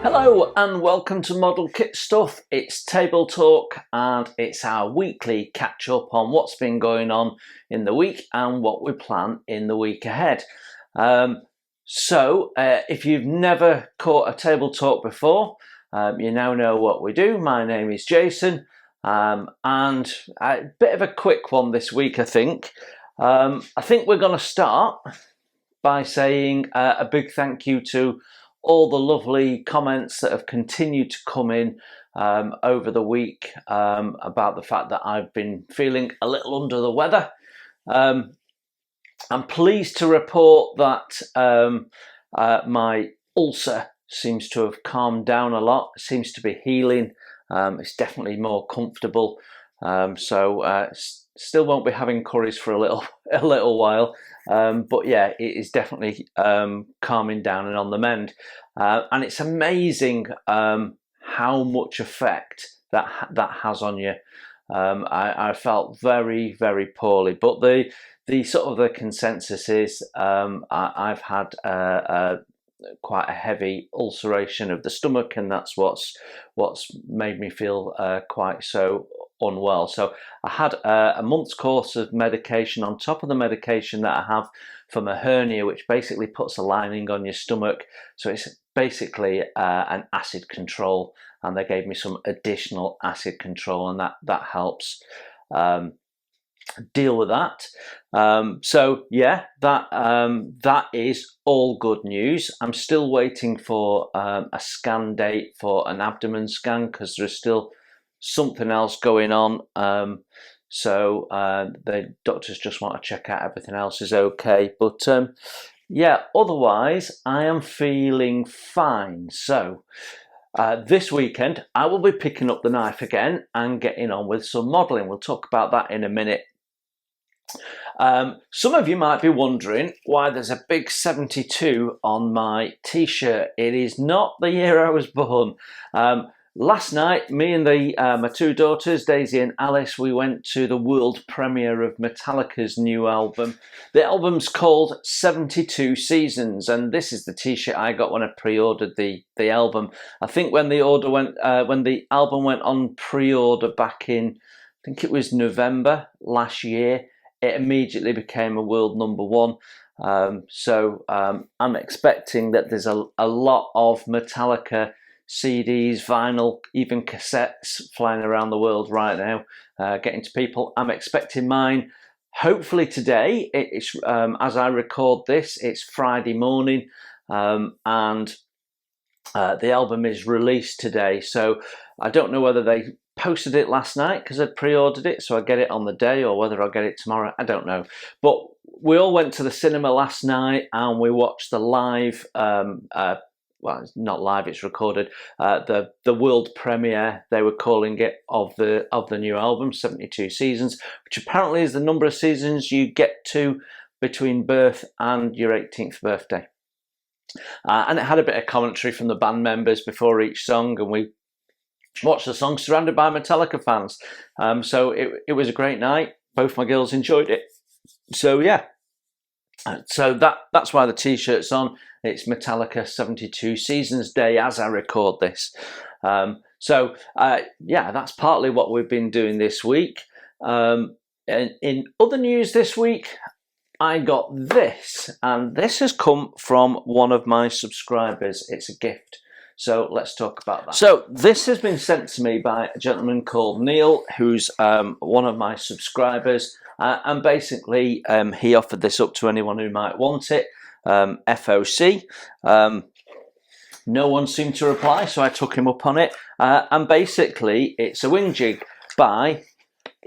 Hello and welcome to Model Kit Stuff. It's Table Talk and it's our weekly catch up on what's been going on in the week and what we plan in the week ahead. If you've never caught a Table Talk before, you now know what we do. My name is Jason and a bit of a quick one this week, I think. I think we're going to start by saying a big thank you to all the lovely comments that have continued to come in over the week about the fact that I've been feeling a little under the weather. I'm pleased to report that my ulcer seems to have calmed down a lot. It seems to be healing. It's definitely more comfortable. Still won't be having curries for a little while. But yeah, it is definitely calming down and on the mend. And it's amazing how much effect that has on you. I felt very, very poorly, but the sort of the consensus is I've had quite a heavy ulceration of the stomach, and that's what's made me feel quite so unwell. So I had a month's course of medication on top of the medication that I have for my hernia, which basically puts a lining on your stomach. So it's basically an acid control, and they gave me some additional acid control, and that helps deal with that. That is all good news. I'm still waiting for a scan date for an abdomen scan because there's still something else going on. The doctors just want to check out everything else is okay. But otherwise I am feeling fine. So this weekend I will be picking up the knife again and getting on with some modelling. We'll talk about that in a minute. Some of you might be wondering why there's a big 72 on my t-shirt. It is not the year I was born. Last night, me and my two daughters, Daisy and Alice, we went to the world premiere of Metallica's new album. The album's called 72 Seasons, and this is the t-shirt I got when I pre-ordered the album. I think when the album went on pre-order back in, I think it was November last year, it immediately became a world number one. I'm expecting that there's a lot of Metallica CDs, vinyl, even cassettes flying around the world right now, getting to people. I'm expecting mine hopefully today. It's as I record this, it's Friday morning, and the album is released today. So I don't know whether they posted it last night because I pre-ordered it, so I get it on the day, or whether I'll get it tomorrow. I don't know. But we all went to the cinema last night and we watched the live. Well, it's not live; it's recorded. The world premiere, they were calling it, of the new album, 72 Seasons, which apparently is the number of seasons you get to between birth and your 18th birthday. And it had a bit of commentary from the band members before each song, and we watched the song surrounded by Metallica fans. So it was a great night. Both my girls enjoyed it. So yeah. So that's why the t-shirt's on. It's Metallica 72 Seasons Day as I record this. That's partly what we've been doing this week. And in other news this week, I got this, and this has come from one of my subscribers. It's a gift. So let's talk about that. So this has been sent to me by a gentleman called Neil, who's one of my subscribers. And basically, he offered this up to anyone who might want it. FOC. No one seemed to reply, so I took him up on it. And basically, it's a wing jig by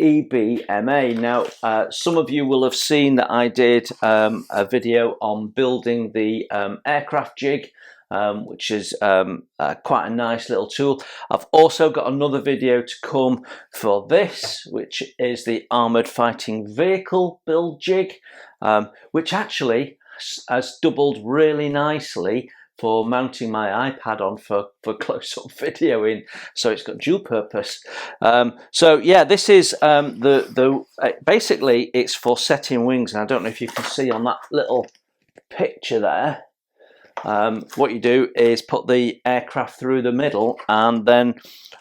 EBMA. Now, some of you will have seen that I did a video on building the aircraft jig, which is quite a nice little tool. I've also got another video to come for this, which is the Armoured Fighting Vehicle build jig, which actually has doubled really nicely for mounting my iPad on for close-up videoing, so it's got dual purpose. This is basically it's for setting wings, and I don't know if you can see on that little picture there. what you do is put the aircraft through the middle, and then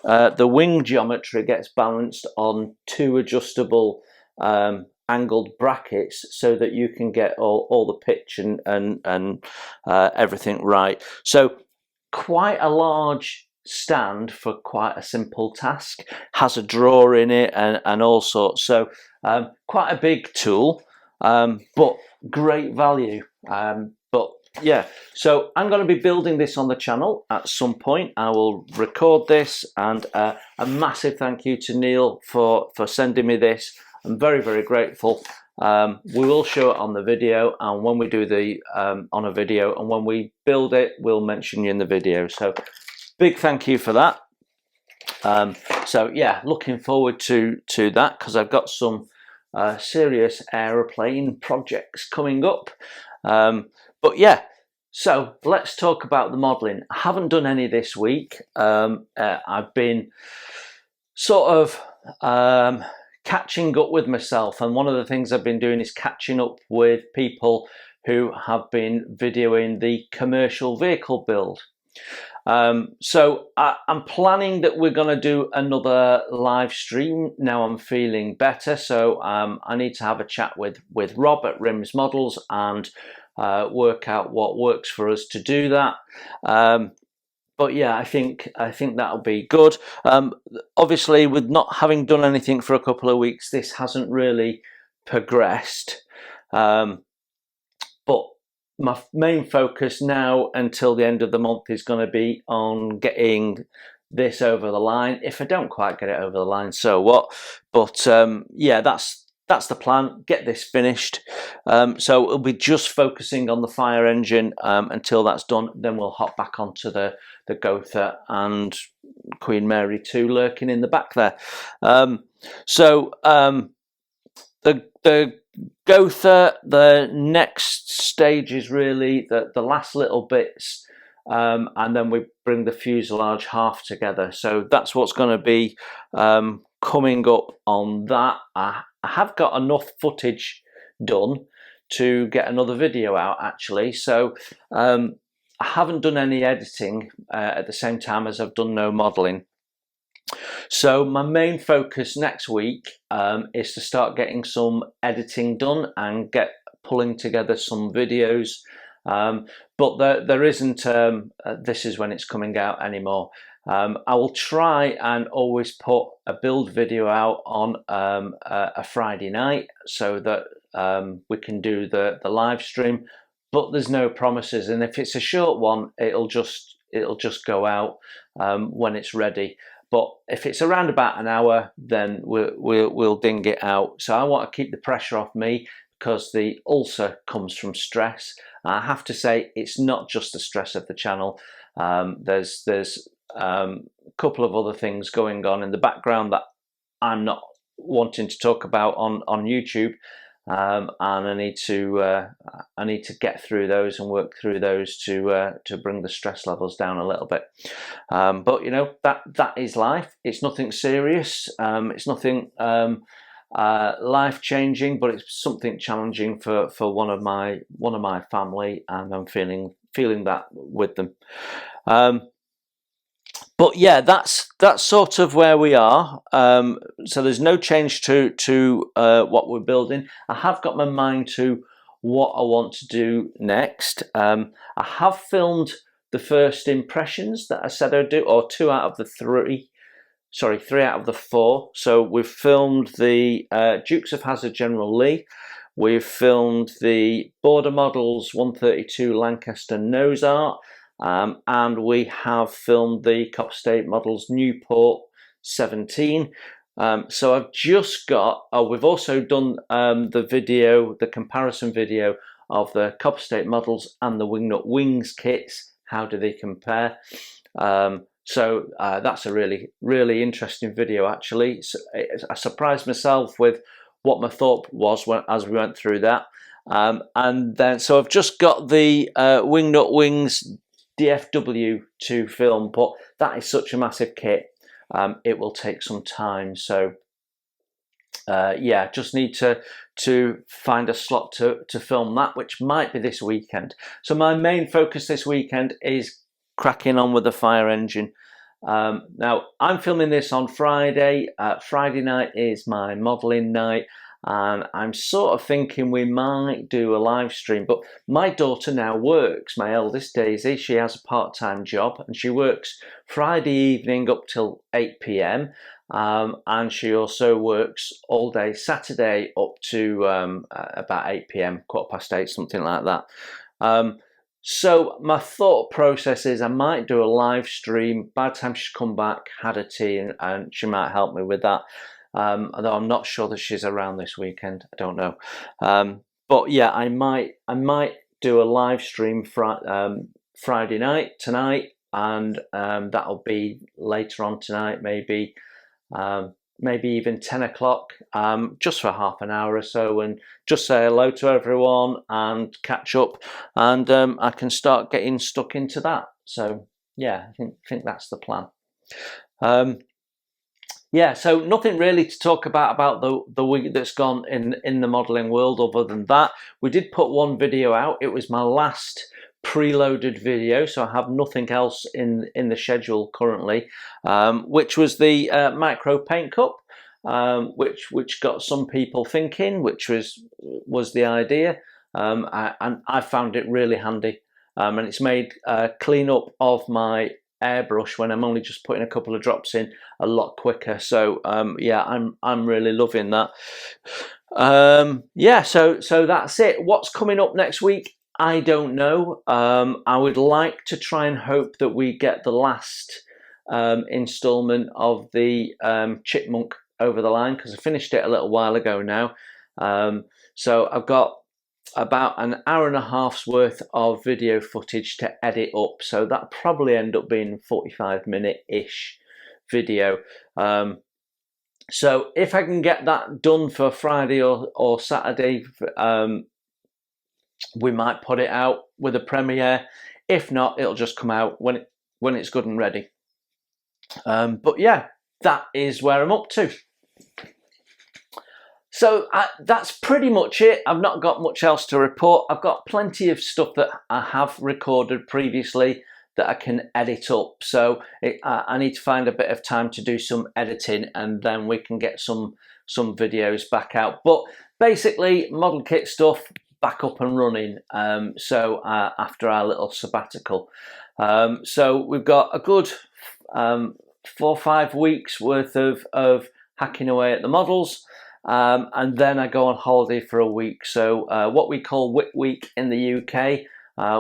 the wing geometry gets balanced on two adjustable angled brackets so that you can get all the pitch and everything right. So quite a large stand for quite a simple task, has a drawer in it and all sorts. So quite a big tool, but great value. But yeah, so I'm going to be building this on the channel at some point. I will record this, and a massive thank you to Neil for sending me this. I'm very, very grateful. We will show it on the video, and when we do the on a video, and when we build it, we'll mention you in the video. So big thank you for that. So yeah, looking forward to that, because I've got some serious aeroplane projects coming up. But yeah, so let's talk about the modelling. I haven't done any this week. I've been sort of catching up with myself, and one of the things I've been doing is catching up with people who have been videoing the commercial vehicle build. So I'm planning that we're going to do another live stream now I'm feeling better. So I need to have a chat with Rob at Rims Models and work out what works for us to do that. But yeah, I think that'll be good. Obviously, with not having done anything for a couple of weeks, this hasn't really progressed. But my main focus now until the end of the month is going to be on getting this over the line. If I don't quite get it over the line, so what? But yeah, that's the plan. Get this finished. So it'll be just focusing on the fire engine until that's done. Then we'll hop back onto the Gotha and Queen Mary 2 lurking in the back there. So the Gotha, the next stage is really the last little bits, and then we bring the fuselage half together. So that's what's going to be coming up on that. I have got enough footage done to get another video out, actually. So I haven't done any editing at the same time as I've done no modelling. So my main focus next week is to start getting some editing done and pulling together some videos. But there isn't, this is when it's coming out anymore. I will try and always put a build video out on a Friday night so that we can do the live stream, but there's no promises. And if it's a short one, it'll just go out when it's ready. But if it's around about an hour, then we'll ding it out. So I want to keep the pressure off me, because the ulcer comes from stress. I have to say, it's not just the stress of the channel. There's a couple of other things going on in the background that I'm not wanting to talk about on YouTube, and I need to get through those and work through those to bring the stress levels down a little bit. But you know, that is life. It's nothing serious. It's nothing life-changing, but it's something challenging for one of my family, and I'm feeling that with them. But yeah, that's sort of where we are. So there's no change to what we're building. I have got my mind to what I want to do next. I have filmed the first impressions that I said I'd do, or 3 out of the 4. So we've filmed the Dukes of Hazzard General Lee. We've filmed the Border Models 132 Lancaster nose art. And we have filmed the Cop State Models Newport 17. So I've just got, we've also done the comparison video of the Cop State Models and the Wingnut Wings kits. How do they compare? So that's a really, really interesting video, actually. So I surprised myself with what my thought was as we went through that. And then, so I've just got the Wingnut Wings DFW to film, but that is such a massive kit. It will take some time. So yeah, just need to find a slot to film that, which might be this weekend. So my main focus this weekend is cracking on with the fire engine. Now, I'm filming this on Friday. Friday night is my modelling night, and I'm sort of thinking we might do a live stream. But my daughter now works, my eldest Daisy, she has a part-time job, and she works Friday evening up till 8 p.m. And she also works all day Saturday up to about 8 p.m, 8:15, something like that. So my thought process is I might do a live stream by the time she's come back, had a tea, and she might help me with that. Although I'm not sure that she's around this weekend. I don't know. But yeah, I might do a live stream Friday night tonight, and that'll be later on tonight, maybe even 10 o'clock, just for half an hour or so, and just say hello to everyone and catch up, and I can start getting stuck into that. So yeah, I think that's the plan. Yeah, so nothing really to talk about the week that's gone in the modelling world other than that. We did put one video out. It was my last preloaded video, so I have nothing else in the schedule currently, which was the micro paint cup, which got some people thinking, which was the idea, and I found it really handy, and it's made cleanup of my airbrush when I'm only just putting a couple of drops in a lot quicker. So yeah, I'm really loving that. Yeah, so that's it. What's coming up next week, I don't know. I would like to try and hope that we get the last installment of the Chipmunk over the line, because I finished it a little while ago now. So I've got about an hour and a half's worth of video footage to edit up, so that'll probably end up being 45-minute-ish video. So if I can get that done for Friday or Saturday, we might put it out with a premiere. If not, it'll just come out when it's good and ready. But yeah, that is where I'm up to. So that's pretty much it. I've not got much else to report. I've got plenty of stuff that I have recorded previously that I can edit up. So I need to find a bit of time to do some editing, and then we can get some videos back out. But basically, model kit stuff back up and running. So after our little sabbatical, so we've got a good 4 or 5 weeks worth of hacking away at the models. And then I go on holiday for a week. So what we call Whip Week in the UK,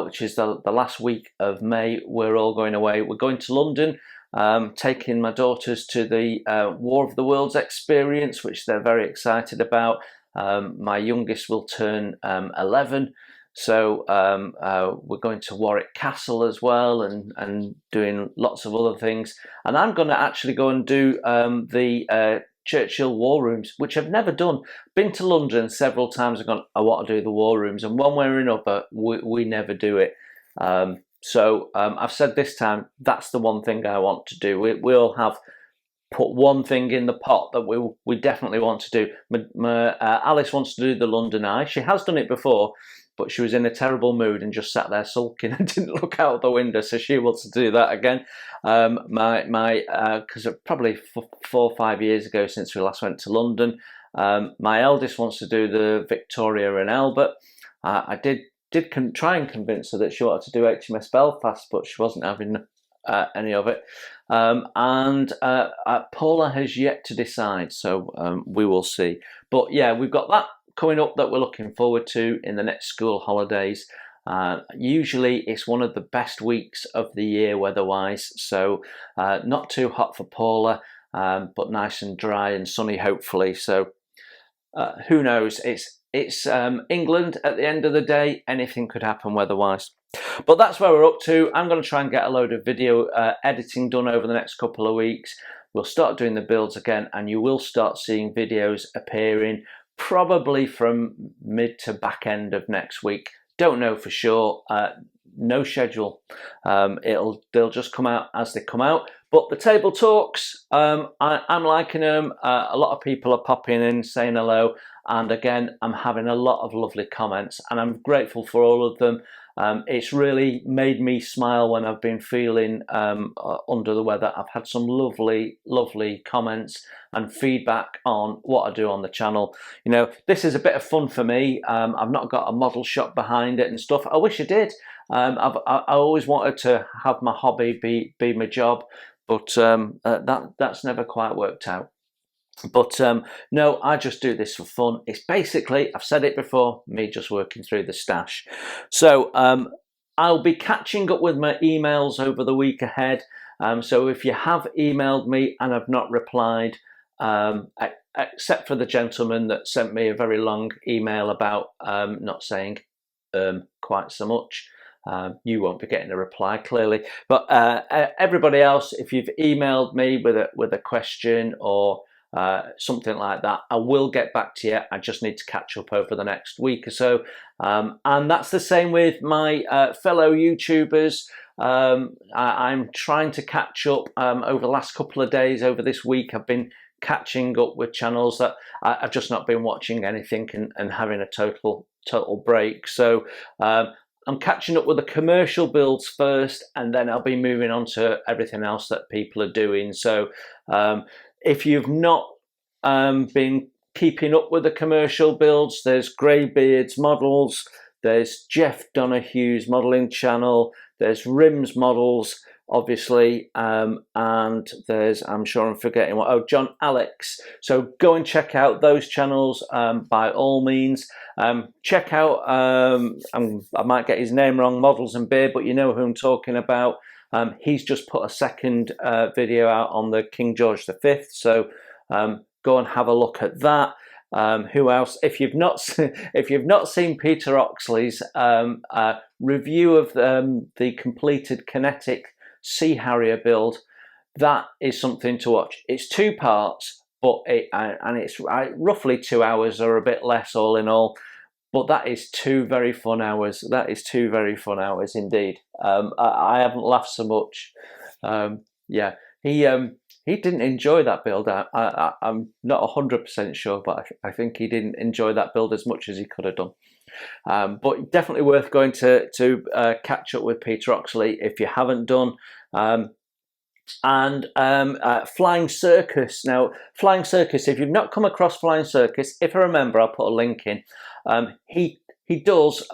which is the last week of May, we're all going away. We're going to London, taking my daughters to the War of the Worlds experience, which they're very excited about. My youngest will turn 11. So we're going to Warwick Castle as well, and doing lots of other things. And I'm going to actually go and do the Churchill War Rooms, which I've never done. Been to London several times. I've gone, I want to do the War Rooms, and one way or another, we never do it. So I've said this time, that's the one thing I want to do. We'll have put one thing in the pot that we definitely want to do. Alice wants to do the London Eye. She has done it before, but she was in a terrible mood and just sat there sulking and didn't look out the window, so she wants to do that again. Because probably 4 or 5 years ago since we last went to London, my eldest wants to do the Victoria and Albert. I did try and convince her that she wanted to do HMS Belfast, but she wasn't having any of it. And Paula has yet to decide, so we will see. But yeah, we've got that coming up that we're looking forward to in the next school holidays. Usually it's one of the best weeks of the year weather-wise, so not too hot for Paula, but nice and dry and sunny hopefully. So who knows, it's England at the end of the day, anything could happen weather-wise. But that's where we're up to. I'm going to try and get a load of video editing done over the next couple of weeks. We'll start doing the builds again, and you will start seeing videos appearing probably from mid to back end of next week. Don't know for sure. no schedule. They'll just come out as they come out. But the table talks, I'm liking them. A lot of people are popping in, saying hello, and again, I'm having a lot of lovely comments, and I'm grateful for all of them. It's really made me smile when I've been feeling under the weather. I've had some lovely, lovely comments and feedback on what I do on the channel. You know, this is a bit of fun for me. I've not got a model shop behind it and stuff. I wish I did. I always wanted to have my hobby be my job, but that's never quite worked out. But no, I just do this for fun. It's basically, I've said it before, me just working through the stash. So I'll be catching up with my emails over the week ahead. So if you have emailed me and I've not replied, except for the gentleman that sent me a very long email about not saying quite so much, you won't be getting a reply clearly. But everybody else, if you've emailed me with a question or something like that, I will get back to you. I just need to catch up over the next week or so. And that's the same with my fellow YouTubers. I'm trying to catch up over the last couple of days. Over this week, I've been catching up with channels that I've just not been watching anything and having a total break. So I'm catching up with the commercial builds first, and then I'll be moving on to everything else that people are doing. So if you've not been keeping up with the commercial builds, there's Greybeard's Models, there's Jeff Donahue's modelling channel, there's Rims Models, obviously, and there's, I'm sure I'm forgetting what, oh, John Alex. So go and check out those channels by all means. Check out, I might get his name wrong, Models and Beer, but you know who I'm talking about. He's just put a second video out on the King George V, so go and have a look at that. Who else? If you've not seen Peter Oxley's review of the completed Kinetic Sea Harrier build, that is something to watch. It's 2 parts, but it's roughly 2 hours or a bit less all in all. But that is 2 very fun hours. That is 2 very fun hours indeed. I haven't laughed so much. Yeah, he didn't enjoy that build. I'm not 100% sure, but I think he didn't enjoy that build as much as he could have done. But definitely worth going to catch up with Peter Oxley if you haven't done. And Flying Circus. Now, Flying Circus, if you've not come across Flying Circus, if I remember, I'll put a link in. He does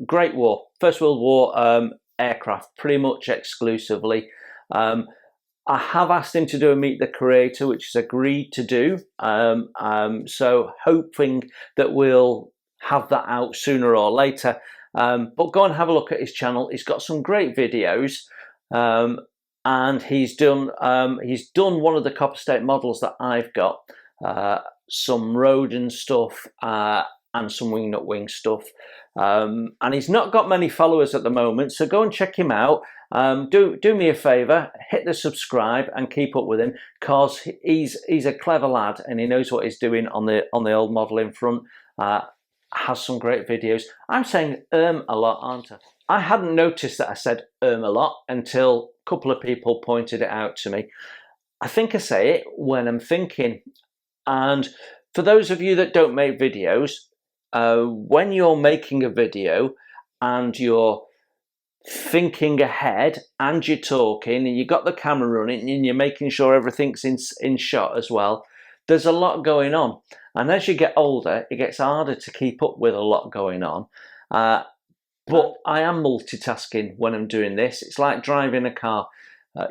Great War, First World War aircraft, pretty much exclusively. I have asked him to do a Meet the Creator, which he's agreed to do. So hoping that we'll have that out sooner or later. But go and have a look at his channel. He's got some great videos. And he's done one of the Copper State models that I've got, some Roden stuff and some Wingnut Wing stuff. And he's not got many followers at the moment, so go and check him out. Do me a favour, hit the subscribe and keep up with him, because he's a clever lad and he knows what he's doing on the old modelling front. Has some great videos. I'm saying a lot, aren't I? I hadn't noticed that I said a lot until a couple of people pointed it out to me. I think I say it when I'm thinking. And for those of you that don't make videos, when you're making a video and you're thinking ahead and you're talking and you've got the camera running and you're making sure everything's in shot as well, there's a lot going on. And as you get older, it gets harder to keep up with a lot going on. But I am multitasking when I'm doing this. It's like driving a car.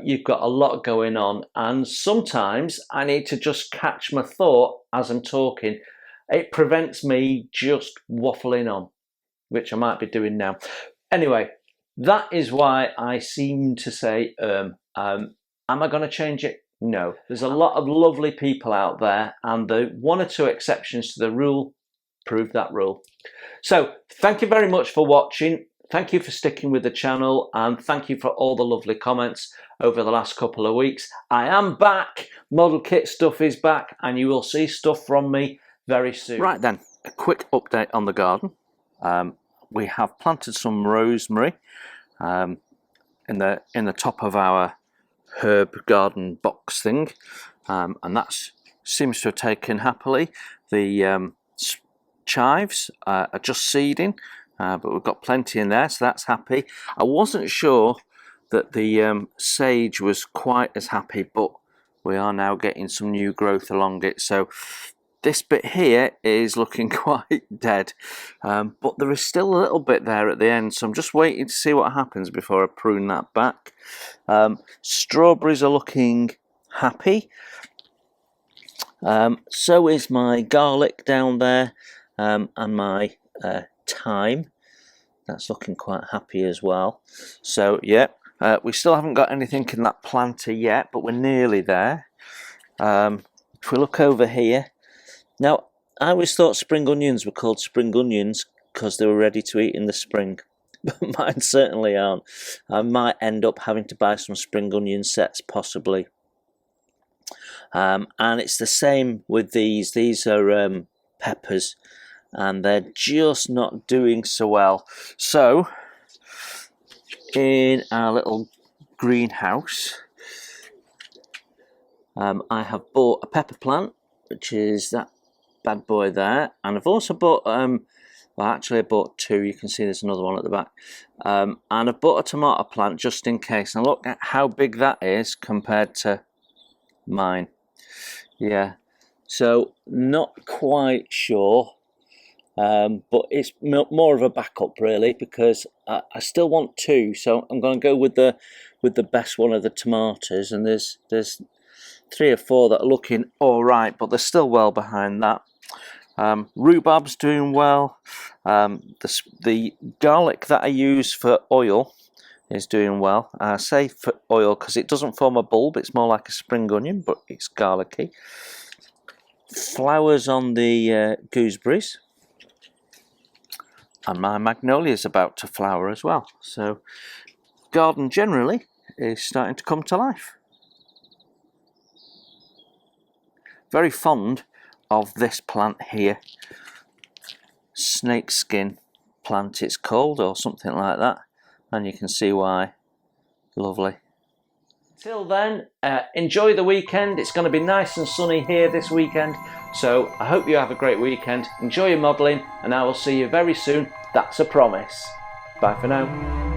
You've got a lot going on, and sometimes I need to just catch my thought as I'm talking. It prevents me just waffling on, which I might be doing now. Anyway, that is why I seem to say am I going to change it? No. There's a lot of lovely people out there, and the 1 or 2 exceptions to the rule prove that rule. So thank you very much for watching. Thank you for sticking with the channel, and thank you for all the lovely comments over the last couple of weeks. I am back. Model kit stuff is back, and you will see stuff from me very soon. Right then, a quick update on the garden. We have planted some rosemary. in the top of our herb garden box thing, and that seems to have taken happily. The chives are just seeding, but we've got plenty in there, so that's happy. I wasn't sure that the sage was quite as happy, but we are now getting some new growth along it. So this bit here is looking quite dead, but there is still a little bit there at the end, so I'm just waiting to see what happens before I prune that back. Strawberries are looking happy. So is my garlic down there, and my thyme. That's looking quite happy as well. So yeah, we still haven't got anything in that planter yet, but we're nearly there. If we look over here, now I always thought spring onions were called spring onions because they were ready to eat in the spring, but mine certainly aren't. I might end up having to buy some spring onion sets possibly. And it's the same with these. These are peppers, and they're just not doing so well. So in our little greenhouse, I have bought a pepper plant, which is that bad boy there, and I've also bought well, actually I bought two. You can see there's another one at the back, and I've bought a tomato plant just in case. And look at how big that is compared to mine. Yeah, so not quite sure, but it's more of a backup really, because I still want two, so I'm going to go with the best one of the tomatoes, and there's 3 or 4 that are looking all right, but they're still well behind that. Rhubarb's doing well. The garlic that I use for oil is doing well. I say for oil because it doesn't form a bulb, it's more like a spring onion, but it's garlicky. Flowers on the gooseberries, and my magnolia is about to flower as well. So garden generally is starting to come to life. Very fond of this plant here, snakeskin plant it's called, or something like that, and you can see why. Lovely. Till then, enjoy the weekend. It's going to be nice and sunny here this weekend, so I hope you have a great weekend. Enjoy your modelling, and I will see you very soon. That's a promise. Bye for now.